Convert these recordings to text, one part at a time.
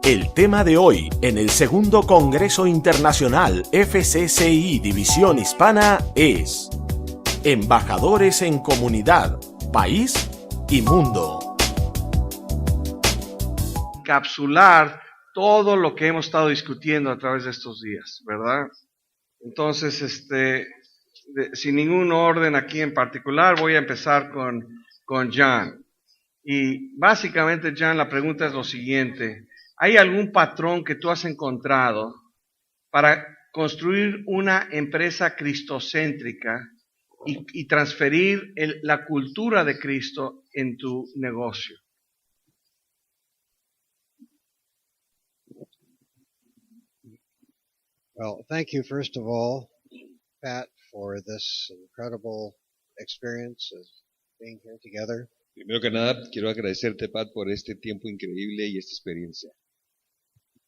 El tema de hoy en el segundo Congreso Internacional FCCI División Hispana es Embajadores en Comunidad, País y Mundo. Capsular todo lo que hemos estado discutiendo a través de estos días, ¿verdad? Entonces, sin ningún orden aquí en particular, voy a empezar con John. Y básicamente, John, la pregunta es lo siguiente. ¿Hay algún patrón que tú has encontrado para construir una empresa cristocéntrica y transferir la cultura de Cristo en tu negocio? Well, thank you, first of all, Pat, for this incredible experience of being here together. Primero que nada, quiero agradecerte, Pat, por este tiempo increíble y esta experiencia.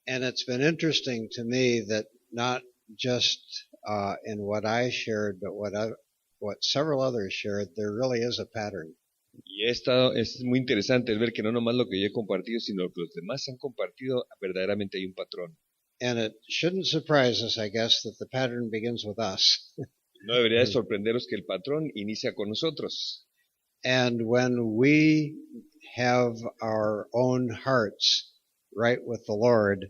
And it's been interesting to me that not just in what I shared, but what several others shared, there really is a pattern. Y es muy interesante ver que no nomás lo que yo he compartido, sino lo que los demás han compartido, verdaderamente hay un patrón. And it shouldn't surprise us, I guess, that the pattern begins with us. No debería de sorprenderos que el patrón inicia con nosotros. And when we have our own hearts right with the Lord,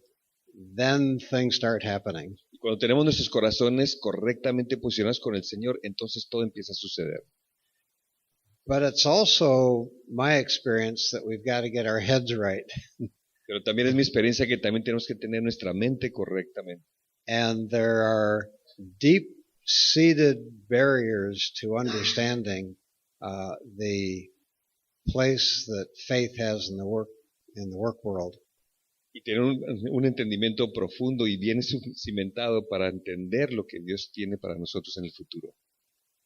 then things start happening. Y cuando tenemos nuestros corazones correctamente posicionados con el Señor, entonces todo empieza a suceder. But it's also my experience that we've got to get our heads right. Pero también es mi experiencia que también tenemos que tener nuestra mente correctamente. And there are deep-seated barriers to understanding the place that faith has in the work world. Y tener un entendimiento profundo y bien cimentado para entender lo que Dios tiene para nosotros en el futuro.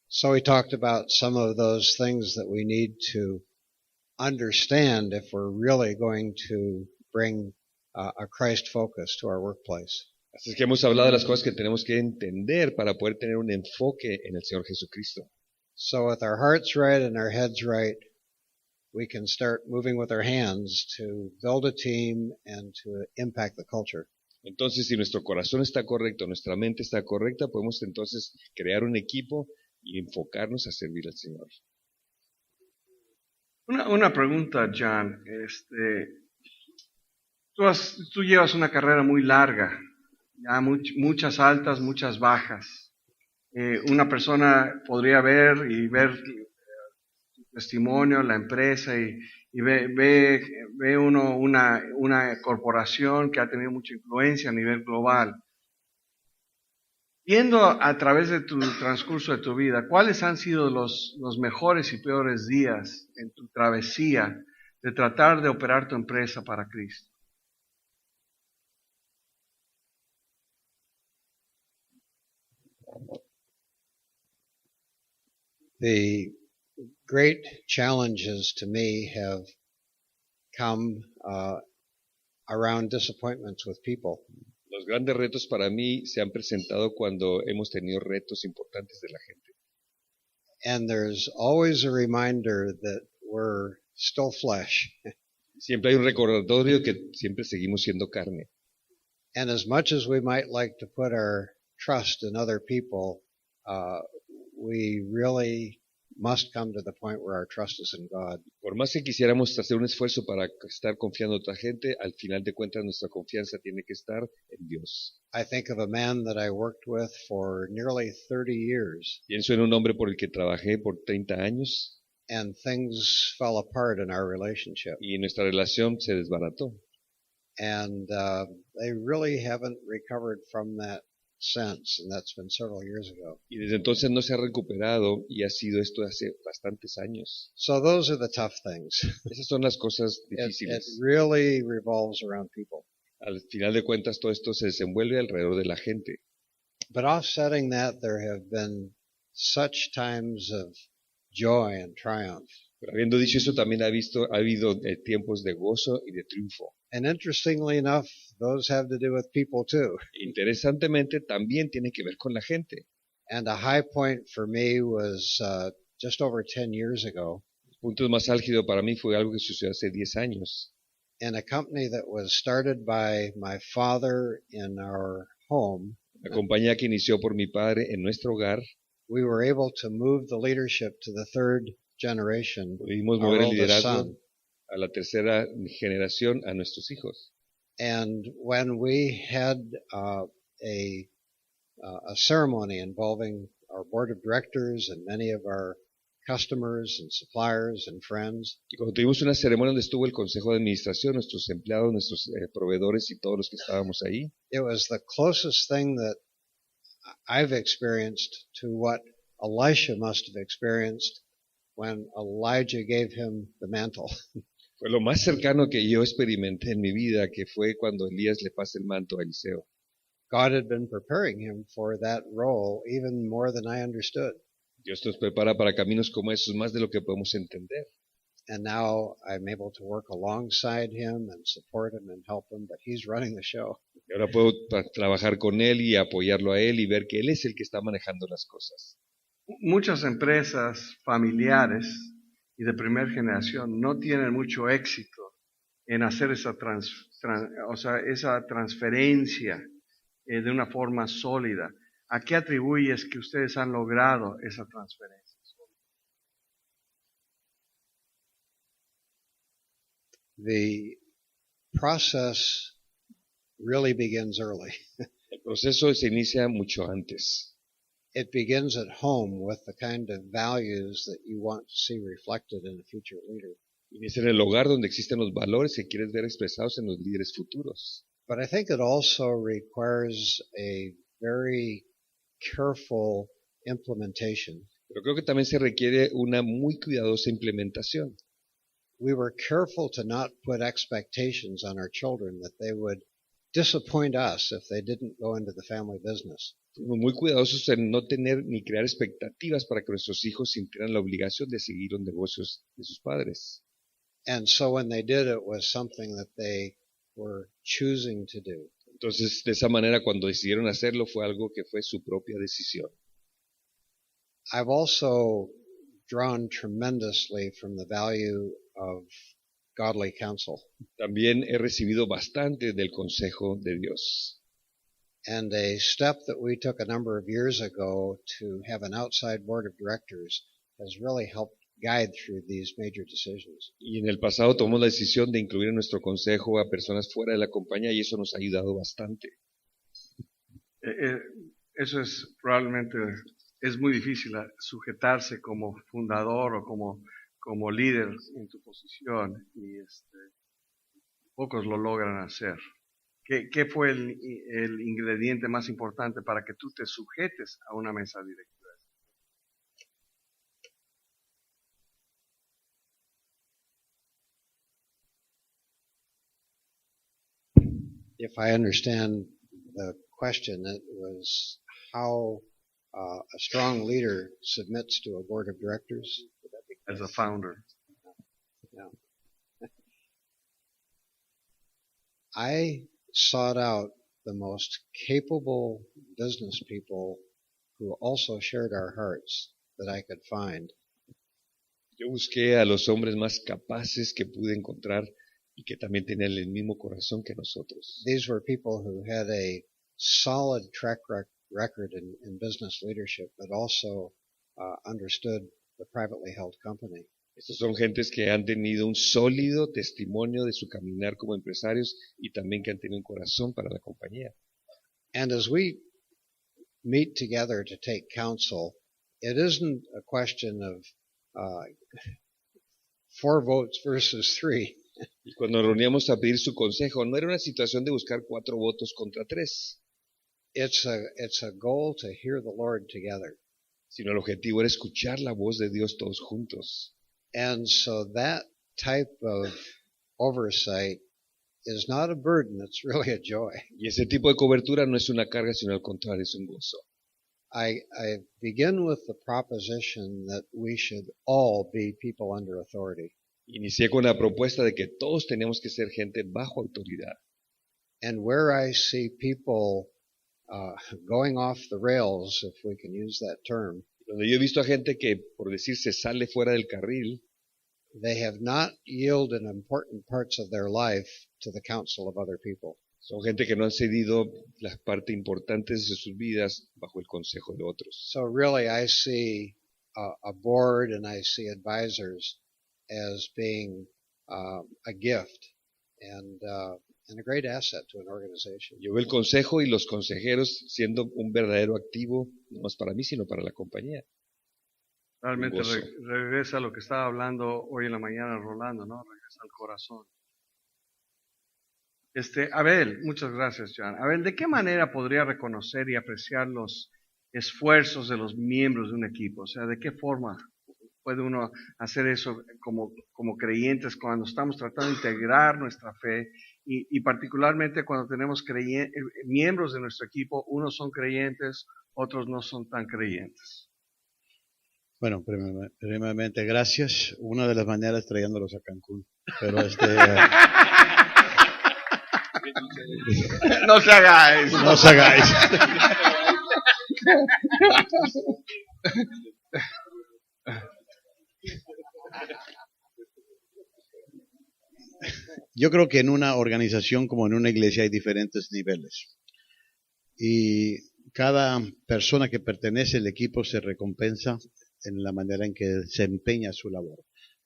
So we talked about some of those things that we need to understand if we're really going to bring a Christ focus to our workplace. Así es que hemos hablado de las cosas que tenemos que entender para poder tener un enfoque en el Señor Jesucristo. So with our hearts right and our heads right, we can start moving with our hands to build a team and to impact the culture. Entonces, si nuestro corazón está correcto, nuestra mente está correcta, podemos entonces crear un equipo y enfocarnos a servir al Señor. Una pregunta, John. Tú llevas una carrera muy larga, ya muchas altas, muchas bajas. Una persona podría ver tu testimonio, la empresa, y ve uno una corporación que ha tenido mucha influencia a nivel global. Viendo a través de tu transcurso de tu vida, ¿cuáles han sido los mejores y peores días en tu travesía de tratar de operar tu empresa para Cristo? The great challenges to me have come around disappointments with people. Los grandes retos para mí se han presentado cuando hemos tenido retos importantes de la gente. And there's always a reminder that we're still flesh. Siempre hay un recordatorio que siempre seguimos siendo carne. And as much as we might like to put our trust in other people, we really must come to the point where our trust is in God. Por más que quisiéramos hacer un esfuerzo para estar confiando en otra gente, al final de cuentas nuestra confianza tiene que estar en Dios. I think of a man that I worked with for nearly 30 years. Pienso en un hombre por el que trabajé por 30 años. And things fell apart in our relationship. Y nuestra relación se desbarató. And they really haven't recovered from that since, and that's been several years ago. Y desde entonces no se ha recuperado y ha sido esto hace bastantes años. So those are the tough things. Esas son las cosas It difíciles. really revolves around people. Al final de cuentas todo esto se desenvuelve alrededor de la gente. But offsetting that, there have been such times of joy and triumph. Pero habiendo dicho eso, también ha habido tiempos de gozo y de triunfo. And interestingly enough, those have to do with people too. Interesantemente, también tiene que ver con la gente. And a high point for me was just over 10 years ago. El punto más álgido para mí fue algo que sucedió hace 10 años. in a company that was started by my father in our home. La compañía que inició por mi padre en nuestro hogar, We were able to move the leadership to the third generation, pudimos our mover el oldest liderazgo son. a la tercera generación, a nuestros hijos. And when we had a ceremony involving our board of directors and many of our customers and suppliers and friends, Y cuando tuvimos una ceremonia donde estuvo el consejo de administración, nuestros empleados, nuestros proveedores y todos los que estábamos ahí, it was the closest thing that I've experienced to what Elisha must have experienced when Elijah gave him the mantle. fue lo más cercano que yo experimenté en mi vida, que fue cuando Elías le pasa el manto a Eliseo. God had been preparing him for that role even more than I understood. Dios nos prepara para caminos como esos más de lo que podemos entender. And now I'm able to work alongside him and support him and help him, but he's running the show. Y ahora puedo trabajar con él y apoyarlo a él y ver que él es el que está manejando las cosas. Muchas empresas familiares y de primera generación no tienen mucho éxito en hacer esa esa transferencia de una forma sólida. ¿A qué atribuyes que ustedes han logrado esa transferencia? The process really begins early. El proceso se inicia mucho antes. It begins at home with the kind of values that you want to see reflected in a future leader. Inicia en el hogar donde existen los valores que quieres ver expresados en los líderes futuros. But I think it also requires a very careful implementation. Pero creo que también se requiere una muy cuidadosa implementación. We were careful to not put expectations on our children that they would disappoint us if they didn't go into the family business. Fuimos muy cuidadosos en no tener ni crear expectativas para que nuestros hijos sintieran la obligación de seguir los negocios de sus padres. And so when they did, it was something that they were choosing to do. Entonces, de esa manera, cuando decidieron hacerlo, fue algo que fue su propia decisión. I've also drawn tremendously from the value of godly counsel. También he recibido bastante del consejo de Dios. And a step that we took a number of years ago to have an outside board of directors has really helped guide through these major decisions. Y en el pasado tomamos la decisión de incluir en nuestro consejo a personas fuera de la compañía y eso nos ha ayudado bastante. Eso es probablemente, es muy difícil sujetarse como fundador o como líder en tu posición y pocos lo logran hacer. ¿Qué fue el ingrediente más importante para que tú te sujetes a una mesa directiva? If I understand the question, it was how a strong leader submits to a board of directors. As a founder. Yeah. I sought out the most capable business people who also shared our hearts that I could find. Yo busqué a los hombres más capaces que pude encontrar y que también tenían el mismo corazón que nosotros. These were people who had a solid track record in business leadership, but also understood the privately held company. Estos son gentes que han tenido un sólido testimonio de su caminar como empresarios y también que han tenido un corazón para la compañía. And as we meet together to take counsel, it isn't a question of 4 votes versus 3. Y cuando nos reuníamos a pedir su consejo, no era una situación de buscar 4 votos contra 3. It's a goal to hear the Lord together. Sino el objetivo era escuchar la voz de Dios todos juntos. And so that type of oversight is not a burden, it's really a joy. Y ese tipo de cobertura no es una carga, sino al contrario, es un gozo. I begin with the proposition that we should all be people under authority. Inicié con la propuesta de que todos tenemos que ser gente bajo autoridad. And where I see people going off the rails, if we can use that term, Donde yo he visto a gente que, por decir, se sale fuera del carril, they have not yielded important parts of their life to the counsel of other people. Son gente que no han cedido las partes importantes de sus vidas bajo el consejo de otros. So really I see a board and I see advisors as being a gift and a great asset to an organization. Yo veo el consejo y los consejeros siendo un verdadero activo, no más para mí, sino para la compañía. Realmente Gozo. regresa a lo que estaba hablando hoy en la mañana Rolando, ¿no? Regresa al corazón. Abel, muchas gracias, John. Abel, ¿de qué manera podría reconocer y apreciar los esfuerzos de los miembros de un equipo? O sea, ¿de qué forma puede uno hacer eso como creyentes cuando estamos tratando de integrar nuestra fe y particularmente cuando tenemos miembros de nuestro equipo, unos son creyentes, otros no son tan creyentes? Bueno, primeramente, gracias. Una de las maneras es trayéndolos a Cancún. Pero No se hagáis. no os hagáis. Yo creo que en una organización como en una iglesia hay diferentes niveles. Y cada persona que pertenece al equipo se recompensa en la manera en que desempeña su labor.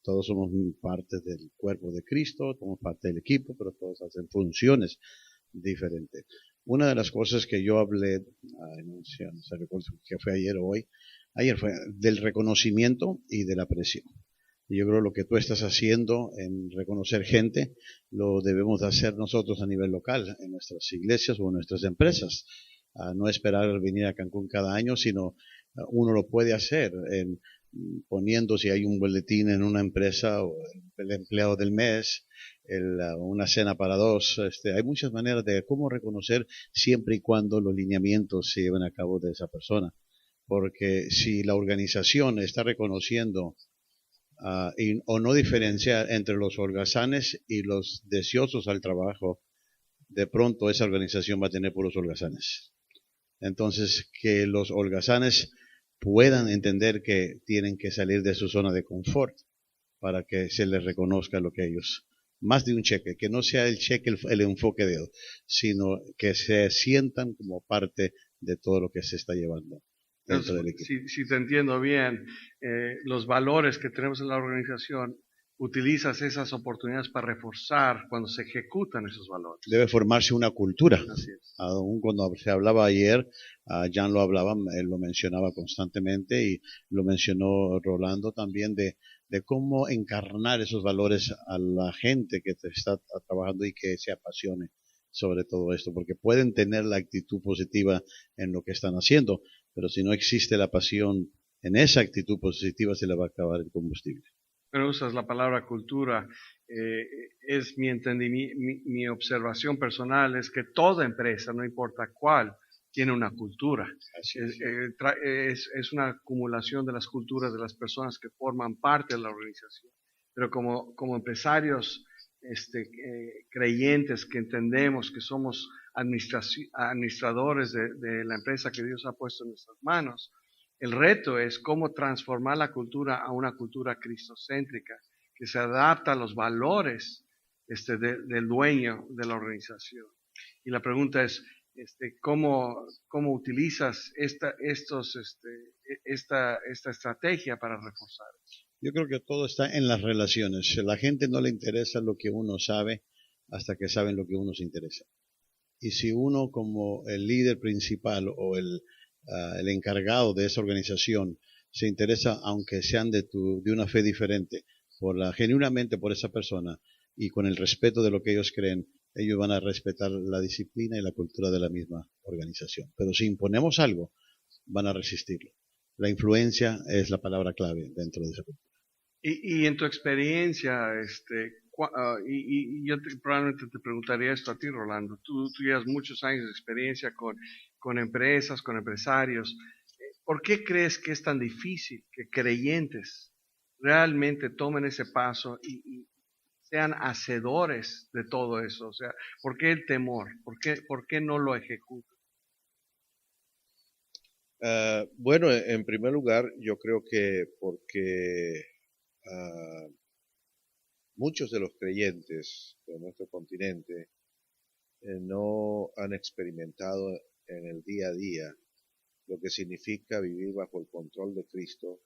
Todos somos parte del cuerpo de Cristo, somos parte del equipo, pero todos hacen funciones diferentes. Una de las cosas que yo hablé, no sé recuerdo que fue ayer o hoy, ayer fue del reconocimiento y de la aprecio. Y yo creo que lo que tú estás haciendo en reconocer gente, lo debemos de hacer nosotros a nivel local, en nuestras iglesias o en nuestras empresas. No esperar venir a Cancún cada año, sino uno lo puede hacer poniendo, si hay un boletín en una empresa, o el empleado del mes, una cena para dos. Hay muchas maneras de cómo reconocer siempre y cuando los lineamientos se lleven a cabo de esa persona. Porque si la organización está reconociendo o no diferenciar entre los holgazanes y los deseosos al trabajo, de pronto esa organización va a tener puros holgazanes. Entonces, que los holgazanes puedan entender que tienen que salir de su zona de confort para que se les reconozca lo que ellos, más de un cheque, que no sea el cheque el enfoque de ellos, sino que se sientan como parte de todo lo que se está llevando dentro del equipo. Si te entiendo bien, los valores que tenemos en la organización, utilizas esas oportunidades para reforzar cuando se ejecutan esos valores. Debe formarse una cultura. Así es. Aún cuando se hablaba ayer, Jan lo hablaba, él lo mencionaba constantemente y lo mencionó Rolando también de cómo encarnar esos valores a la gente que está trabajando y que se apasione sobre todo esto, porque pueden tener la actitud positiva en lo que están haciendo, pero si no existe la pasión en esa actitud positiva, se le va a acabar el combustible. Pero usas la palabra cultura, es mi entendimiento, mi observación personal es que toda empresa, no importa cuál, tiene una cultura. Es una acumulación de las culturas de las personas que forman parte de la organización. Pero como empresarios creyentes que entendemos que somos administradores de la empresa que Dios ha puesto en nuestras manos, el reto es cómo transformar la cultura a una cultura cristocéntrica que se adapta a los valores del dueño de la organización. Y la pregunta es, ¿cómo utilizas esta estrategia para reforzar eso? Yo creo que todo está en las relaciones. A la gente no le interesa lo que uno sabe hasta que saben lo que uno se interesa. Y si uno como el líder principal o el encargado de esa organización se interesa, aunque sean de una fe diferente, genuinamente por esa persona y con el respeto de lo que ellos creen, ellos van a respetar la disciplina y la cultura de la misma organización. Pero si imponemos algo, van a resistirlo. La influencia es la palabra clave dentro de esa cultura. Y en tu experiencia, y yo probablemente te preguntaría esto a ti, Rolando. Tú llevas muchos años de experiencia con empresas, con empresarios. ¿Por qué crees que es tan difícil que creyentes realmente tomen ese paso y sean hacedores de todo eso? O sea, ¿por qué el temor? ¿Por qué no lo ejecutan? Bueno, en primer lugar, yo creo que porque muchos de los creyentes de nuestro continente no han experimentado en el día a día lo que significa vivir bajo el control de Cristo,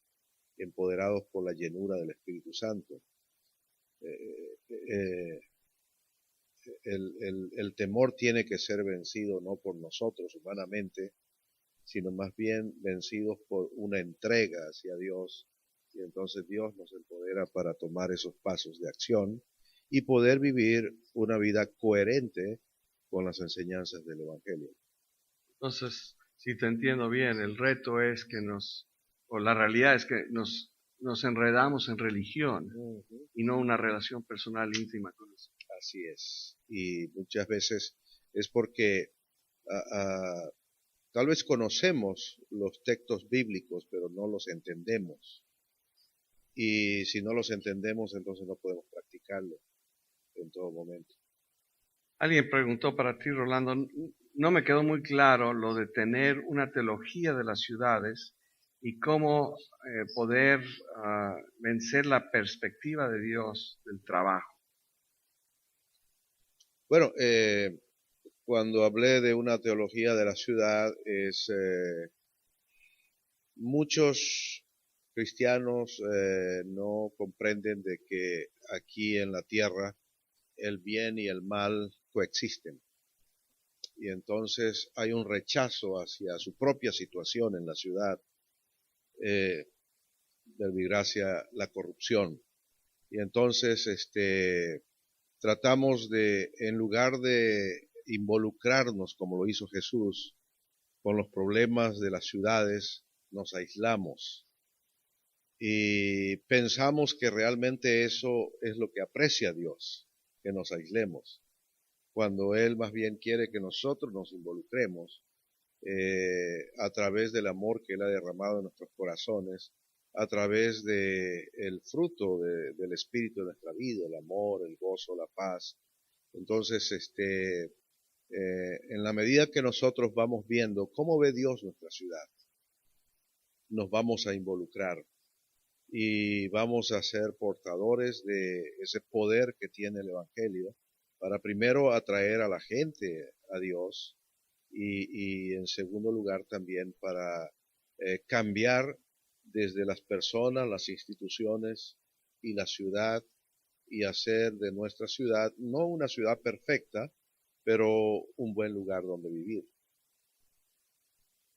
empoderados por la llenura del Espíritu Santo. El temor tiene que ser vencido no por nosotros humanamente, sino más bien vencidos por una entrega hacia Dios, y entonces Dios nos empodera para tomar esos pasos de acción y poder vivir una vida coherente con las enseñanzas del Evangelio. Entonces, si te entiendo bien, el reto es que o la realidad es que nos enredamos en religión y no una relación personal íntima con eso. Así es. Y muchas veces es porque tal vez conocemos los textos bíblicos, pero no los entendemos. Y si no los entendemos, entonces no podemos practicarlo en todo momento. Alguien preguntó para ti, Rolando, no me quedó muy claro lo de tener una teología de las ciudades y cómo poder vencer la perspectiva de Dios del trabajo. Bueno, cuando hablé de una teología de la ciudad, muchos cristianos no comprenden de que aquí en la tierra el bien y el mal coexisten. Y entonces hay un rechazo hacia su propia situación en la ciudad, hacia la corrupción. Y entonces tratamos de, en lugar de involucrarnos como lo hizo Jesús con los problemas de las ciudades, nos aislamos. Y pensamos que realmente eso es lo que aprecia Dios, que nos aislemos, cuando Él más bien quiere que nosotros nos involucremos a través del amor que Él ha derramado en nuestros corazones, a través de el fruto del Espíritu de nuestra vida, el amor, el gozo, la paz. Entonces, en la medida que nosotros vamos viendo cómo ve Dios nuestra ciudad, nos vamos a involucrar y vamos a ser portadores de ese poder que tiene el Evangelio para primero atraer a la gente a Dios y en segundo lugar también para cambiar desde las personas, las instituciones y la ciudad y hacer de nuestra ciudad no una ciudad perfecta, pero un buen lugar donde vivir.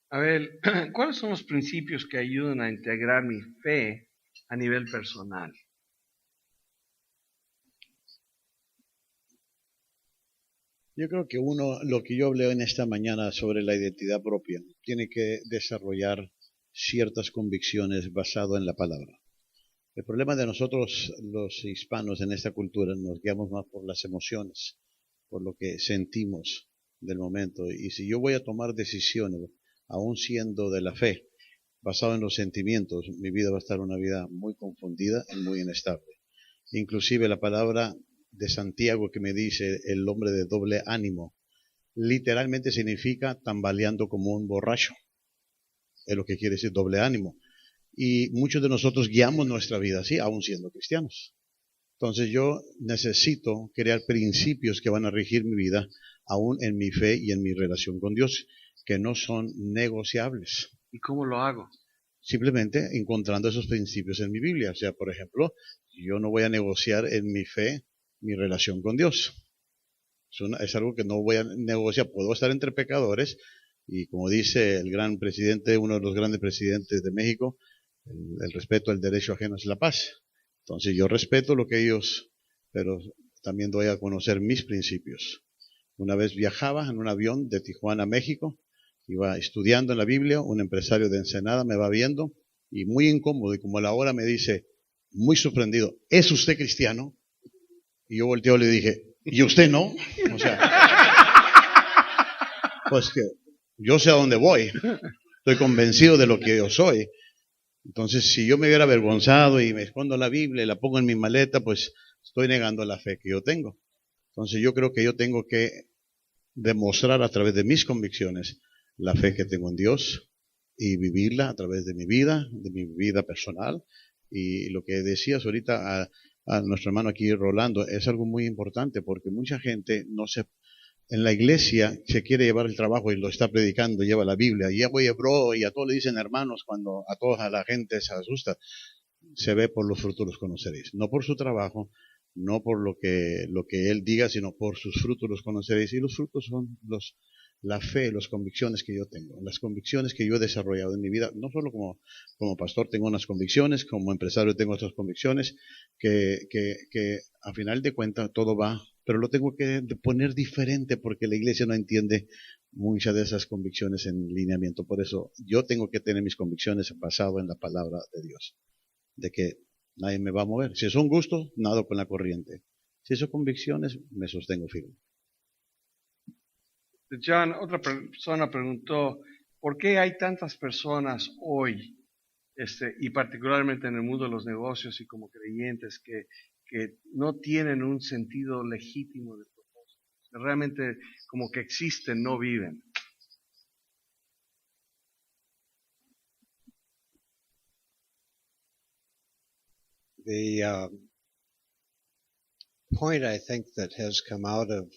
Abel, ¿cuáles son los principios que ayudan a integrar mi fe a nivel personal? Yo creo que lo que yo hablé en esta mañana sobre la identidad propia, tiene que desarrollar ciertas convicciones basado en la palabra. El problema de nosotros, los hispanos en esta cultura, nos guiamos más por las emociones, por lo que sentimos del momento. Y si yo voy a tomar decisiones, aún siendo de la fe, basado en los sentimientos, mi vida va a estar una vida muy confundida y muy inestable. Inclusive la palabra de Santiago que me dice el hombre de doble ánimo, literalmente significa tambaleando como un borracho. Es lo que quiere decir doble ánimo. Y muchos de nosotros guiamos nuestra vida así, aún siendo cristianos. Entonces yo necesito crear principios que van a regir mi vida, aún en mi fe y en mi relación con Dios, que no son negociables. ¿Y cómo lo hago? Simplemente encontrando esos principios en mi Biblia. O sea, por ejemplo, yo no voy a negociar en mi fe mi relación con Dios. Es algo que no voy a negociar. Puedo estar entre pecadores y como dice el gran presidente, uno de los grandes presidentes de México, el respeto al derecho ajeno es la paz. Entonces yo respeto lo que ellos, pero también doy a conocer mis principios. Una vez viajaba en un avión de Tijuana a México, iba estudiando en la Biblia, un empresario de Ensenada me va viendo y muy incómodo y como a la hora me dice, muy sorprendido, ¿es usted cristiano? Y yo volteo y le dije, ¿y usted no? O sea, pues que yo sé a dónde voy, estoy convencido de lo que yo soy. Entonces, si yo me hubiera avergonzado y me escondo la Biblia y la pongo en mi maleta, pues estoy negando la fe que yo tengo. Entonces, yo creo que yo tengo que demostrar a través de mis convicciones la fe que tengo en Dios y vivirla a través de mi vida personal. Y lo que decías ahorita, a nuestro hermano aquí Rolando, es algo muy importante porque mucha gente en la iglesia se quiere llevar el trabajo y lo está predicando, lleva la Biblia, y oye bro, y a todos le dicen hermanos cuando a toda la gente se asusta. Se ve por los frutos los conoceréis, no por su trabajo, no por lo que él diga, sino por sus frutos los conoceréis, y los frutos son la fe, las convicciones que yo tengo, las convicciones que yo he desarrollado en mi vida, no solo como pastor tengo unas convicciones, como empresario tengo otras convicciones, que a final de cuentas todo va, pero lo tengo que poner diferente porque la iglesia no entiende muchas de esas convicciones en lineamiento. Por eso yo tengo que tener mis convicciones basado en la palabra de Dios, de que nadie me va a mover. Si es un gusto, nado con la corriente. Si son convicciones, me sostengo firme. John, otra persona preguntó, ¿por qué hay tantas personas hoy, y particularmente en el mundo de los negocios y como creyentes, que no tienen un sentido legítimo de propósito? Realmente como que existen, no viven. The point I think that has come out of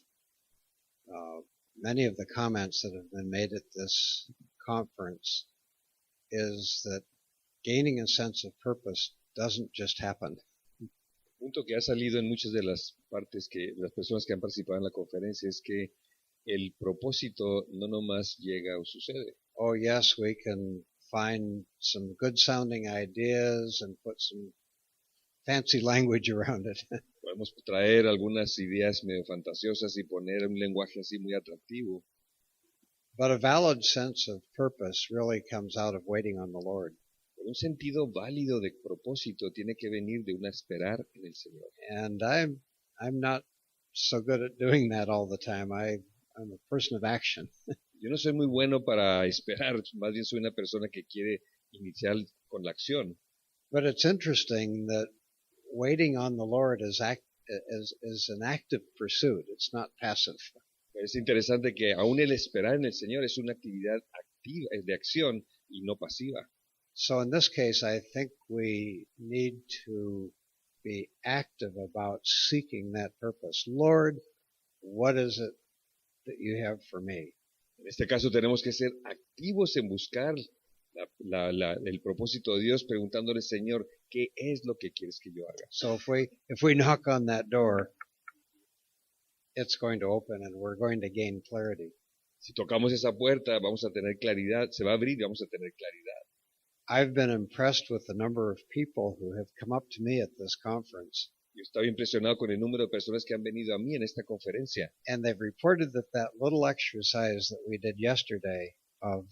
many of the comments that have been made at this conference is that gaining a sense of purpose doesn't just happen. Un punto que ha salido en muchas de las las personas que han participado en la conferencia es que el propósito no nomás llega o sucede. Oh yes, we can find some good sounding ideas and put some fancy language around it. Podemos traer algunas ideas medio fantasiosas y poner un lenguaje así muy atractivo. But a valid sense of purpose really comes out of waiting on the Lord. Pero un sentido válido de propósito tiene que venir de una esperar en el Señor. And I'm not so good at doing that all the time. I'm a person of action. Yo no soy muy bueno para esperar, más bien soy una persona que quiere iniciar con la acción. But it's interesting that waiting on the Lord is an active pursuit. It's not passive. Es interesante que aún el esperar en el Señor es una actividad activa, es de acción y no pasiva. So in this case, I think we need to be active about seeking that purpose. Lord, what is it that you have for me? En este caso tenemos que ser activos en buscar el propósito de Dios, preguntándole, Señor, ¿qué es lo que quieres que yo haga? So if we knock on that door, it's going to open and we're going to gain clarity. Si tocamos esa puerta, vamos a tener claridad, se va a abrir y vamos a tener claridad. I've been impressed with the number of people who have come up to me at this conference. Yo estaba impresionado con el número de personas que han venido a mí en esta conferencia. And they've reported that little exercise that we did yesterday of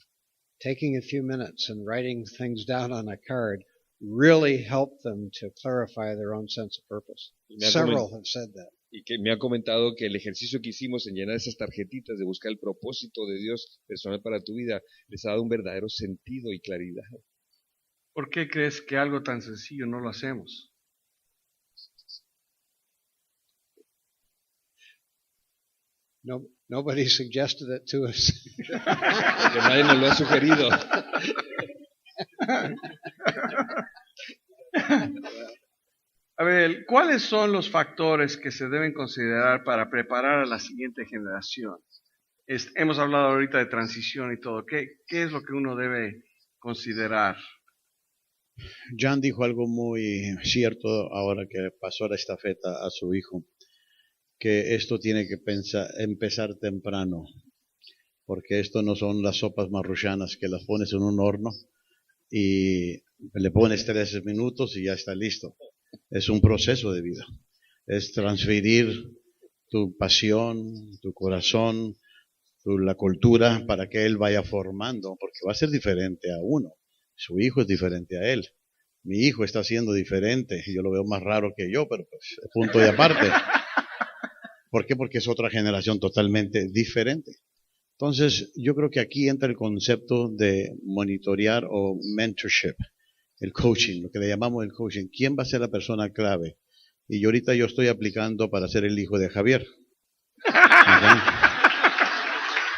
taking a few minutes and writing things down on a card really helped them to clarify their own sense of purpose. Several have said that. Y que me ha comentado que el ejercicio que hicimos en llenar esas tarjetitas de buscar el propósito de Dios personal para tu vida les ha dado un verdadero sentido y claridad. ¿Por qué crees que algo tan sencillo no lo hacemos? No, nobody suggested it to us. Porque nadie nos lo ha sugerido. A ver, ¿cuáles son los factores que se deben considerar para preparar a la siguiente generación? Hemos hablado ahorita de transición y todo. ¿Qué es lo que uno debe considerar? John dijo algo muy cierto ahora que pasó la estafeta a su hijo, que esto tiene que empezar temprano, porque esto no son las sopas marruchanas que las pones en un horno y le pones 13 minutos y ya está listo. Es un proceso de vida. Es transferir tu pasión, tu corazón, la cultura para que él vaya formando, porque va a ser diferente a uno. Su hijo es diferente a él. Mi hijo está siendo diferente. Yo lo veo más raro que yo, pero pues es punto y aparte. ¿Por qué? Porque es otra generación totalmente diferente. Entonces, yo creo que aquí entra el concepto de monitorear o mentorship, el coaching, lo que le llamamos el coaching. ¿Quién va a ser la persona clave? Y ahorita yo estoy aplicando para ser el hijo de Javier. ¿Okay?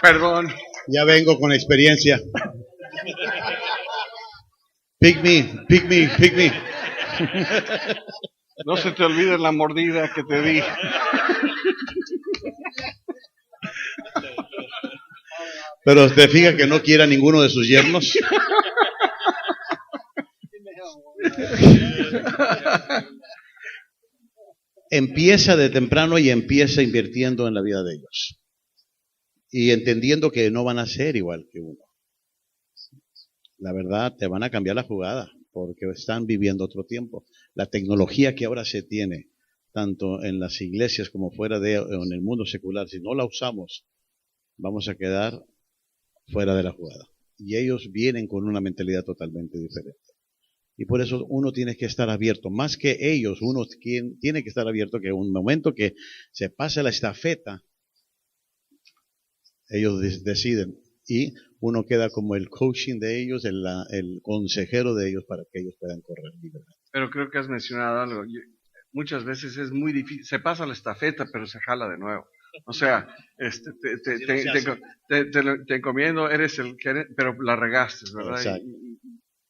Perdón. Ya vengo con experiencia. Pick me, pick me, pick me. No se te olvide la mordida que te di. Pero te fija que no quiera ninguno de sus yernos. Empieza de temprano y empieza invirtiendo en la vida de ellos. Y entendiendo que no van a ser igual que uno. La verdad, te van a cambiar la jugada, porque están viviendo otro tiempo. La tecnología que ahora se tiene, tanto en las iglesias como fuera de, o en el mundo secular, si no la usamos, vamos a quedar fuera de la jugada. Y ellos vienen con una mentalidad totalmente diferente. Y por eso uno tiene que estar abierto, más que ellos, uno tiene que estar abierto que un momento que se pase la estafeta, ellos deciden y uno queda como el coaching de ellos, el consejero de ellos para que ellos puedan correr libremente. Pero creo que has mencionado algo. Muchas veces es muy difícil, se pasa la estafeta, pero se jala de nuevo. O sea, te encomiendo, eres el que, pero la regaste, ¿verdad?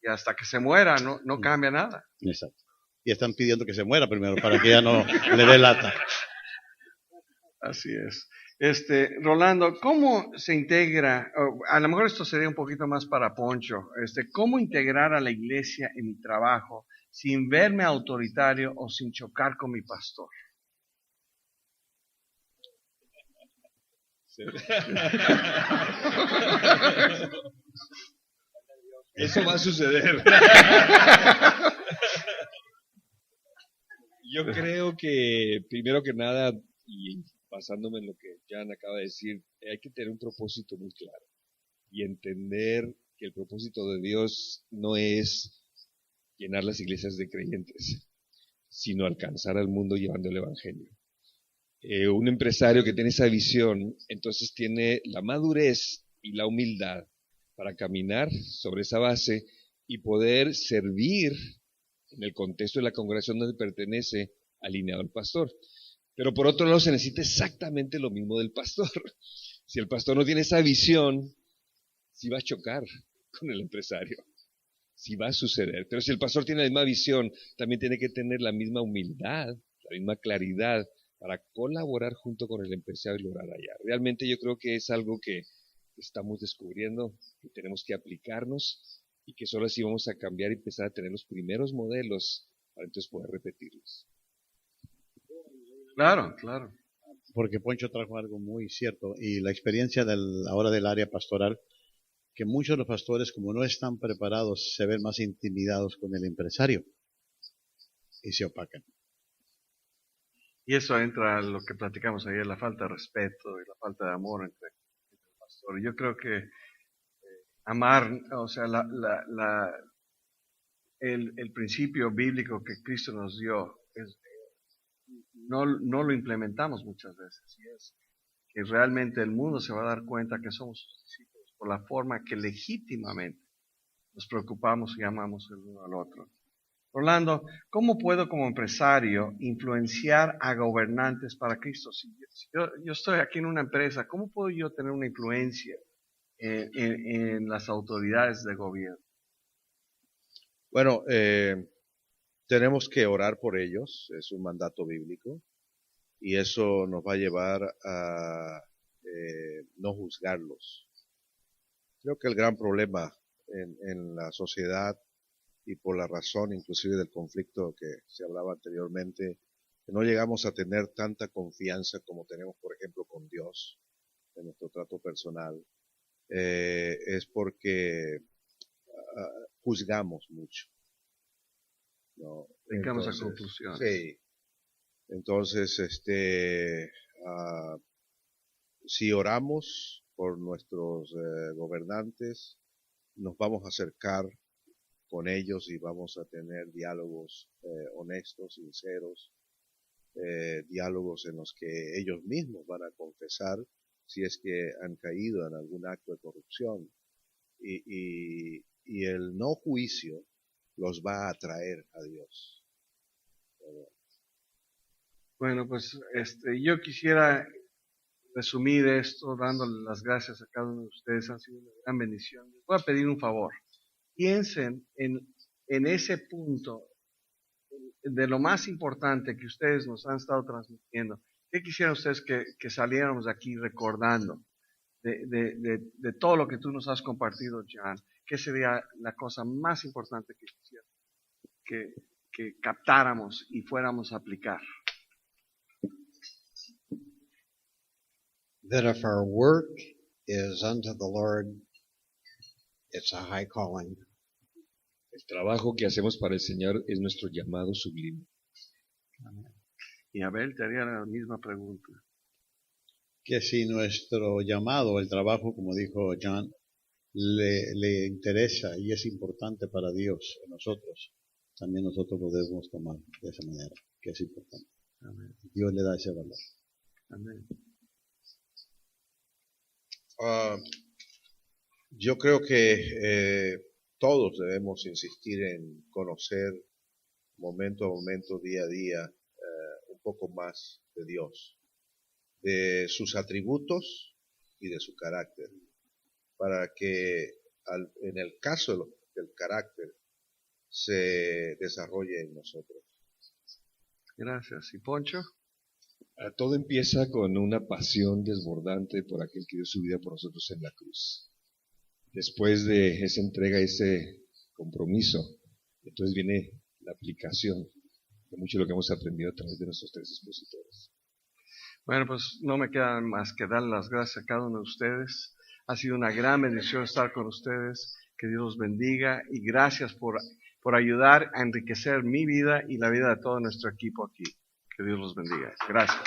Y hasta que se muera no cambia nada. Exacto. Y están pidiendo que se muera primero para que ya no le dé lata. Así es. Rolando, ¿cómo se integra? A lo mejor esto sería un poquito más para Poncho. ¿Cómo integrar a la iglesia en mi trabajo sin verme autoritario o sin chocar con mi pastor? Eso va a suceder. Yo creo que, primero que nada, y basándome en lo que Jan acaba de decir, hay que tener un propósito muy claro y entender que el propósito de Dios no es llenar las iglesias de creyentes, sino alcanzar al mundo llevando el evangelio. Un empresario que tiene esa visión, entonces tiene la madurez y la humildad para caminar sobre esa base y poder servir en el contexto de la congregación donde pertenece, alineado al pastor. Pero por otro lado se necesita exactamente lo mismo del pastor. Si el pastor no tiene esa visión, sí va a chocar con el empresario, sí va a suceder. Pero si el pastor tiene la misma visión, también tiene que tener la misma humildad, la misma claridad para colaborar junto con el empresario y lograr allá. Realmente yo creo que es algo que estamos descubriendo, que tenemos que aplicarnos y que solo así vamos a cambiar y empezar a tener los primeros modelos para entonces poder repetirlos. Claro, claro. Porque Poncho trajo algo muy cierto y la experiencia ahora del área pastoral, que muchos de los pastores, como no están preparados, se ven más intimidados con el empresario y se opacan. Y eso entra a lo que platicamos ayer, la falta de respeto y la falta de amor entre el pastor. Yo creo que amar, o sea, el principio bíblico que Cristo nos dio, no lo implementamos muchas veces. Y es que realmente el mundo se va a dar cuenta que somos sus discípulos por la forma que legítimamente nos preocupamos y amamos el uno al otro. Rolando, ¿cómo puedo como empresario influenciar a gobernantes para Cristo? Si yo estoy aquí en una empresa, ¿cómo puedo yo tener una influencia en las autoridades de gobierno? Bueno, tenemos que orar por ellos, es un mandato bíblico, y eso nos va a llevar a no juzgarlos. Creo que el gran problema en la sociedad, y por la razón inclusive del conflicto que se hablaba anteriormente, que no llegamos a tener tanta confianza como tenemos, por ejemplo, con Dios, en nuestro trato personal, es porque juzgamos mucho. ¿No? Llegamos a conclusiones. Sí. Entonces, si oramos por nuestros gobernantes, nos vamos a acercar con ellos y vamos a tener diálogos honestos, sinceros, diálogos en los que ellos mismos van a confesar si es que han caído en algún acto de corrupción. Y el no juicio los va a atraer a Dios. Bueno, pues yo quisiera resumir esto dándole las gracias a cada uno de ustedes, han sido una gran bendición. Les voy a pedir un favor. Piensen en ese punto, de lo más importante que ustedes nos han estado transmitiendo, ¿qué quisieran ustedes que saliéramos de aquí recordando de todo lo que tú nos has compartido, John? ¿Qué sería la cosa más importante que quisieran que captáramos y fuéramos a aplicar? That if our work is unto the Lord, it's a high calling. El trabajo que hacemos para el Señor es nuestro llamado sublime. Y Abel te haría la misma pregunta. Que si nuestro llamado, el trabajo, como dijo John, le interesa y es importante para Dios en nosotros, también nosotros podemos tomar de esa manera, que es importante. Amén. Dios le da ese valor. Amén. Yo creo que todos debemos insistir en conocer momento a momento, día a día, un poco más de Dios, de sus atributos y de su carácter, para que en el caso del carácter se desarrolle en nosotros. Gracias. ¿Y Poncho? Todo empieza con una pasión desbordante por aquel que dio su vida por nosotros en la cruz. Después de esa entrega, ese compromiso, entonces viene la aplicación de mucho de lo que hemos aprendido a través de nuestros tres expositores. Bueno, pues no me queda más que dar las gracias a cada uno de ustedes. Ha sido una gran bendición estar con ustedes. Que Dios los bendiga y gracias por ayudar a enriquecer mi vida y la vida de todo nuestro equipo aquí. Que Dios los bendiga. Gracias.